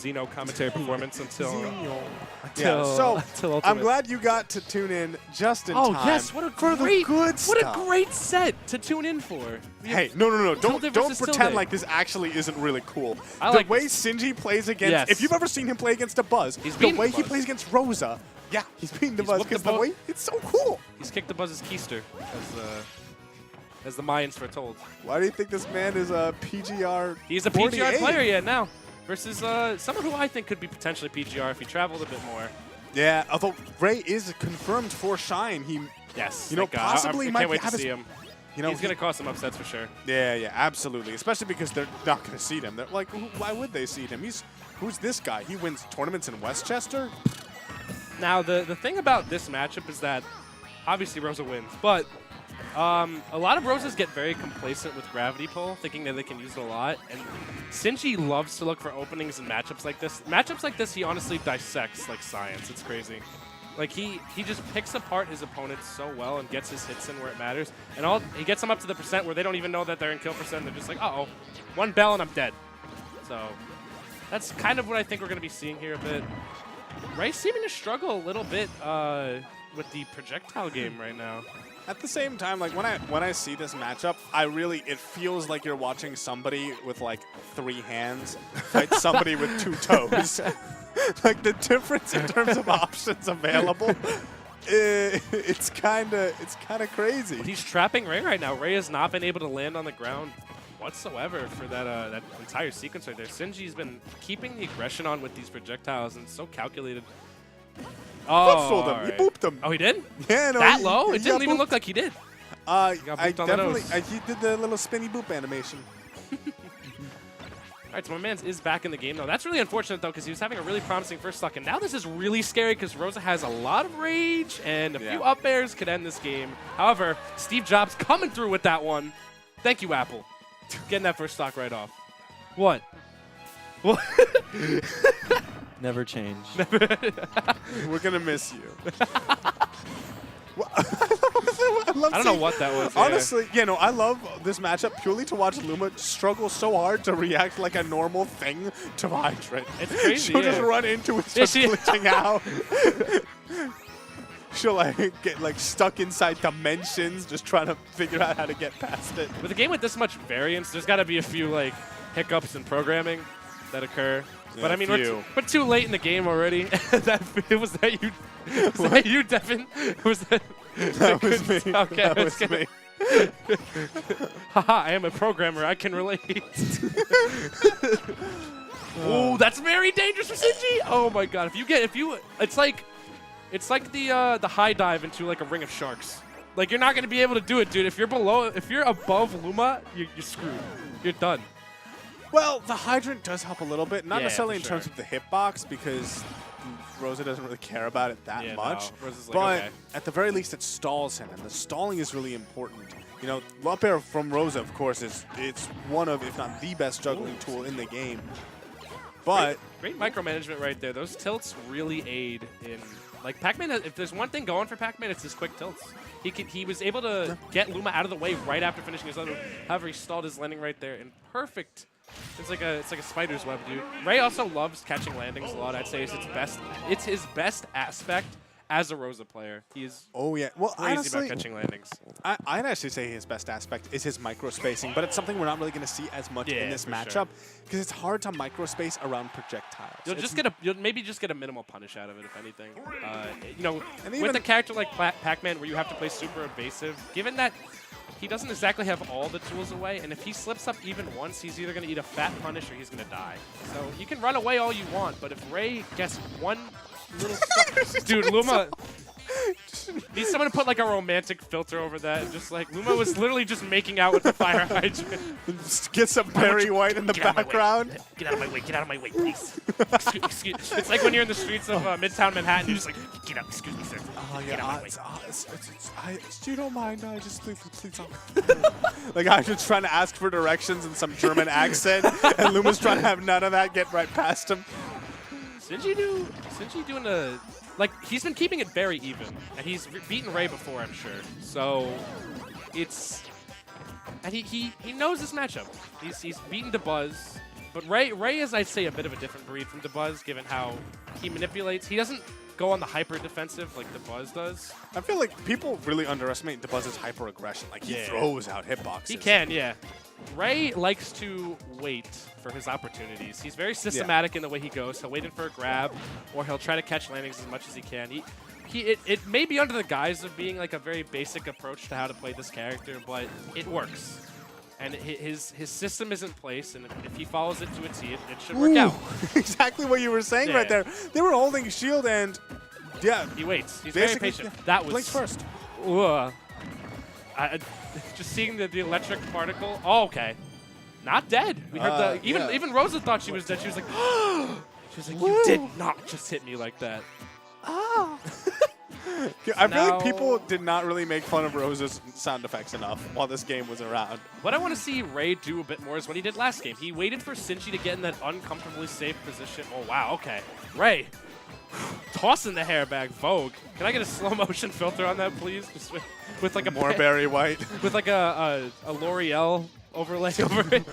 Xeno commentary performance until So I'm glad you got to tune in just in time. Oh yes, what a great set to tune in for. Hey, no. Don't versus pretend Tilde. like this actually isn't really cool. I The like way this. Sinji plays against, Yes. if you've ever seen him play against a Buzz, He's the beaten way the he Buzz. plays against Rosa, yeah, he's beating the He's Buzz whooped the because the Buzz. way it's so cool. He's kicked the Buzz's keister, as the Mayans foretold. Why do you think this man is a PGR? He's a 48? PGR player now, versus someone who I think could be potentially PGR if he traveled a bit more. Yeah, although Ray is confirmed for Shine, he Yes, you know thank God. possibly I might can't wait have to his, see him. you know He's gonna cause some upsets for sure. Yeah, absolutely. Especially because they're not going to seed him. They're like, why would they seed him? Who's this guy? He wins tournaments in Westchester. Now the thing about this matchup is that obviously Rosa wins, but a lot of Rosas get very complacent with Gravity Pull, thinking that they can use it a lot. And Sinji loves to look for openings in matchups like this. Matchups like this, he honestly dissects like science. It's crazy. Like he just picks apart his opponents so well and gets his hits in where it matters. And he gets them up to the percent where they don't even know that they're in kill percent. They're just like, uh-oh, one bell and I'm dead. So that's kind of what I think we're going to be seeing here a bit. Ray seeming to struggle a little bit with the projectile game right now. At the same time, like when I see this matchup, it feels like you're watching somebody with like 3 hands fight somebody with 2 toes. Like the difference in terms of options available, it's kind of crazy. He's trapping Ray right now. Ray has not been able to land on the ground whatsoever for that entire sequence right there. Sinji's been keeping the aggression on with these projectiles, and it's so calculated. Oh, Footstooled him. right. He booped him. Oh, he did? Yeah, no. That low? It didn't even booped. look like he did. I got booped on the definitely. nose. He did the little spinny boop animation. All right, so my man is back in the game, though. That's really unfortunate, though, because he was having a really promising first stock. And now this is really scary because Rosa has a lot of rage, and a few up airs could end this game. However, Steve Jobs coming through with that one. Thank you, Apple. Getting that first stock right off. What? What? Never change. We're going to miss you. I don't know what that was. Honestly, I love this matchup purely to watch Luma struggle so hard to react like a normal thing to Hydrant. It's crazy. She'll just run into it, start glitching out. She'll get stuck inside dimensions, just trying to figure out how to get past it. With a game with this much variance, there's got to be a few hiccups in programming that occur. Yeah, but I mean, we're too late in the game already. Was that you, Devin? Was that? That was me. Okay, that was me. Haha, I am a programmer. I can relate. Oh, that's very dangerous for Sinji. Oh my God! It's like the high dive into like a ring of sharks. Like you're not gonna be able to do it, dude. If you're above Luma, you're screwed. You're done. Well, the Hydrant does help a little bit, not necessarily in for terms sure. of the hitbox, because Rosa doesn't really care about it that much. No. Rosa's like, but okay. at the very least, it stalls him, and the stalling is really important. Up air from Rosa, of course, it's one of, if not the best juggling tool in the game. But great micromanagement right there. Those tilts really aid in Pac-Man. If there's one thing going for Pac-Man, it's his quick tilts. He was able to get Luma out of the way right after finishing his other move. However, he stalled his landing right there in perfect. It's like a spider's web, dude. Ray also loves catching landings a lot. I'd say it's his best aspect as a Rosa player. He is crazy honestly, about catching landings. I'd actually say his best aspect is his micro-spacing, but it's something we're not really going to see as much in this matchup because it's hard to micro-space around projectiles. You'll maybe just get a minimal punish out of it, if anything. With a character like Pac-Man where you have to play super evasive, given that he doesn't exactly have all the tools away, and if he slips up even once, he's either going to eat a fat punish or he's going to die. So you can run away all you want, but if Ray gets one little stuff, dude, Luma needs someone to put a romantic filter over that. And just Luma was literally just making out with the fire hydrant. Get some Barry White in the background. Get out of my way. Get out of my way, please. Excuse. It's like when you're in the streets of Midtown Manhattan, you're just like, get out. Excuse me, sir. Oh, Get out yeah. of my way. You don't mind. Just please I'm just trying to ask for directions in some German accent, and Luma's trying to have none of that. Get right past him. Sinji doing he's been keeping it very even, and he's beaten Ray before, I'm sure. So and he knows this matchup. He's beaten the Buzz. But Ray is, I'd say, a bit of a different breed from DeBuzz, given how he manipulates. He doesn't go on the hyper defensive like DeBuzz does. I feel like people really underestimate DeBuzz's hyper aggression. Like he throws out hitboxes. He can, yeah. Ray likes to wait for his opportunities. He's very systematic in the way he goes. He'll wait in for a grab, or he'll try to catch landings as much as he can. It may be under the guise of being like a very basic approach to how to play this character, but it works. And his system is in place, and if he follows it to a T, it should work out. Exactly what you were saying right there. They were holding shield, and he waits. He's very patient. That was Blink first. Just seeing the electric particle. Oh, okay. Not dead. We heard even Rosa thought she was dead. She was like, you did not just hit me like that. Oh. I feel like people did not really make fun of Rosa's sound effects enough while this game was around. What I want to see Ray do a bit more is what he did last game. He waited for Sinji to get in that uncomfortably safe position. Oh, wow, okay. Ray, tossing the hair back. Vogue. Can I get a slow motion filter on that, please? Just with like a more Barry White. With like a L'Oreal overlay over it.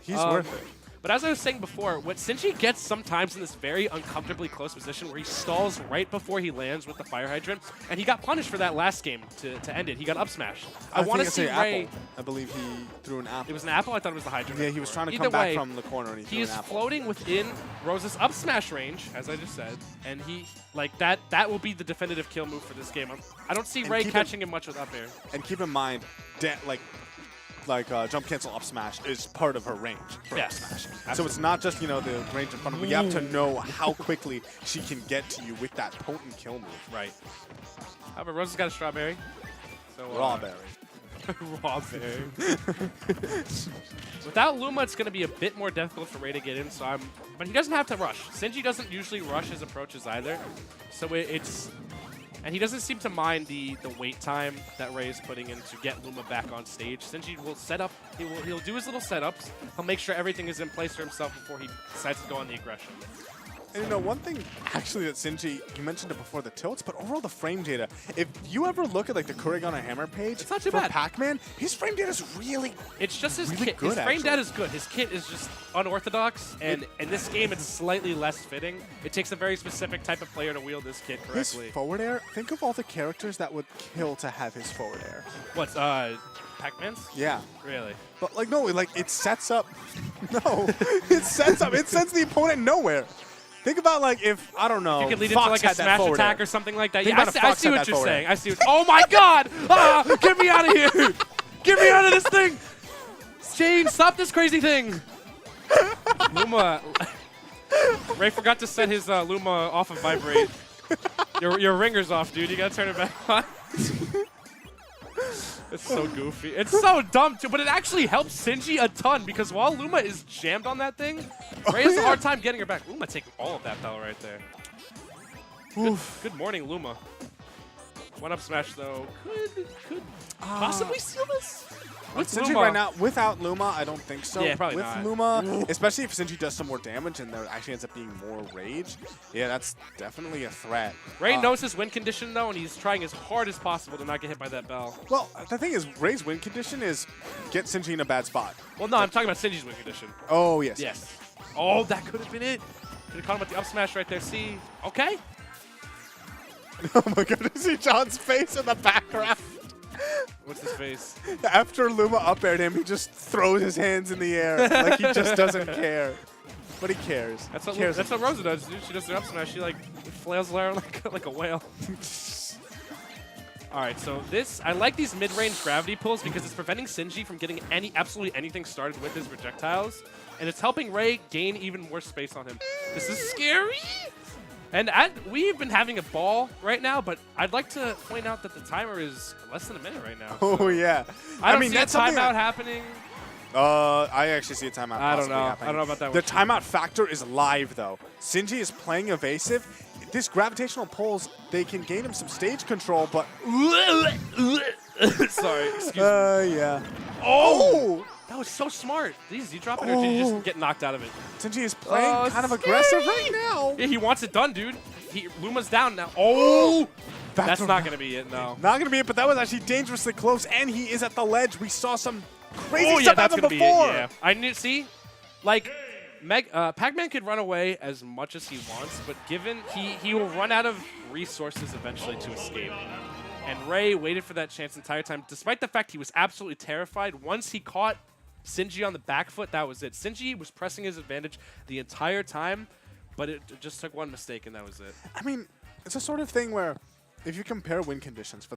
He's worth it. But as I was saying before, what Sinji gets sometimes in this very uncomfortably close position where he stalls right before he lands with the fire hydrant, and he got punished for that last game to end it. He got up smash. I want to see Ray. Apple. I believe he threw an apple. It was an apple? I thought it was the hydrant. Yeah, he was trying to come back from the corner, and he is floating within Rosa's up smash range, as I just said, and he that will be the definitive kill move for this game. I don't see Ray catching him much with up air. And keep in mind, jump cancel up smash is part of her range for up smash. Absolutely. So it's not just, the range in front of her. You have to know how quickly she can get to you with that potent kill move. Right. However, Rosa's got a strawberry. So, raw berry. Raw berry. Without Luma, it's going to be a bit more difficult for Ray to get in, but he doesn't have to rush. Sinji doesn't usually rush his approaches either. So and he doesn't seem to mind the wait time that Ray is putting in to get Luma back on stage. Sinji will set up, he'll do his little setups. He'll make sure everything is in place for himself before he decides to go on the aggression. And one thing actually that Sinji, you mentioned it before, the tilts, but overall the frame data. If you ever look at the Kurigana Hammer page it's not too for bad. Pac-Man, his frame data is really It's just his really kit. Good, his frame data is good. His kit is just unorthodox, and in this game it's slightly less fitting. It takes a very specific type of player to wield this kit correctly. His forward air, think of all the characters that would kill to have his forward air. What's Pac-Man's? Yeah. Really? But it sets up. No, it sets up. It sends the opponent nowhere. Think about if, I don't know, you could lead Fox into a smash attack or something like that. Think I see what you're saying. I see what. Oh my God! Get me out of here! Get me out of this thing! Shane, stop this crazy thing! Luma. Ray forgot to set his Luma off of vibrate. Your ringer's off, dude. You gotta turn it back on. It's so goofy. It's so dumb, too, but it actually helps Sinji a ton because while Luma is jammed on that thing, Ray has a hard time getting her back. Luma taking all of that power right there. Good morning, Luma. One up smash, though. Could possibly steal this? With Sinji Luma. right now, without Luma, I don't think so. Yeah, probably with not. Luma, especially if Sinji does some more damage and there actually ends up being more rage, yeah, that's definitely a threat. Ray knows his win condition, though, and he's trying as hard as possible to not get hit by that bell. Well, the thing is, Ray's win condition is get Sinji in a bad spot. Well, no, I'm talking about Sinji's win condition. Oh, yes. Yes. Oh, that could have been it. Could have caught him with the up smash right there. See? Okay. Oh my goodness, see John's face in the background. What's his face? After Luma up aired him, he just throws his hands in the air like he just doesn't care. But he cares. That's what Rosa does, dude. She does her up smash. She flails around like a whale. All right, so I like these mid-range gravity pulls because it's preventing Sinji from getting absolutely anything started with his projectiles, and it's helping Ray gain even more space on him. This is scary. And we've been having a ball right now, but I'd like to point out that the timer is less than a minute right now. Oh, yeah. I don't see a timeout happening. I actually see a timeout I don't know. happening. I don't know about that one. The timeout factor is live, though. Sinji is playing evasive. This gravitational pulls, they can gain him some stage control, but... Sorry, excuse me. Yeah. Oh! That was so smart. Did you drop it, or did you just get knocked out of it? Sinji is playing kind of aggressive right now. Yeah, he wants it done, dude. Luma's down now. Oh! That's not going to be it, no. Not going to be it, but that was actually dangerously close, and he is at the ledge. We saw some crazy stuff happen before. Be it, yeah. I didn't see. like, Pac-Man could run away as much as he wants, but given he will run out of resources eventually to escape. And Ray waited for that chance the entire time, despite the fact he was absolutely terrified. Once he caught Sinji on the back foot, that was it. Sinji was pressing his advantage the entire time, but it just took one mistake, and that was it. I mean, it's a sort of thing where if you compare win conditions for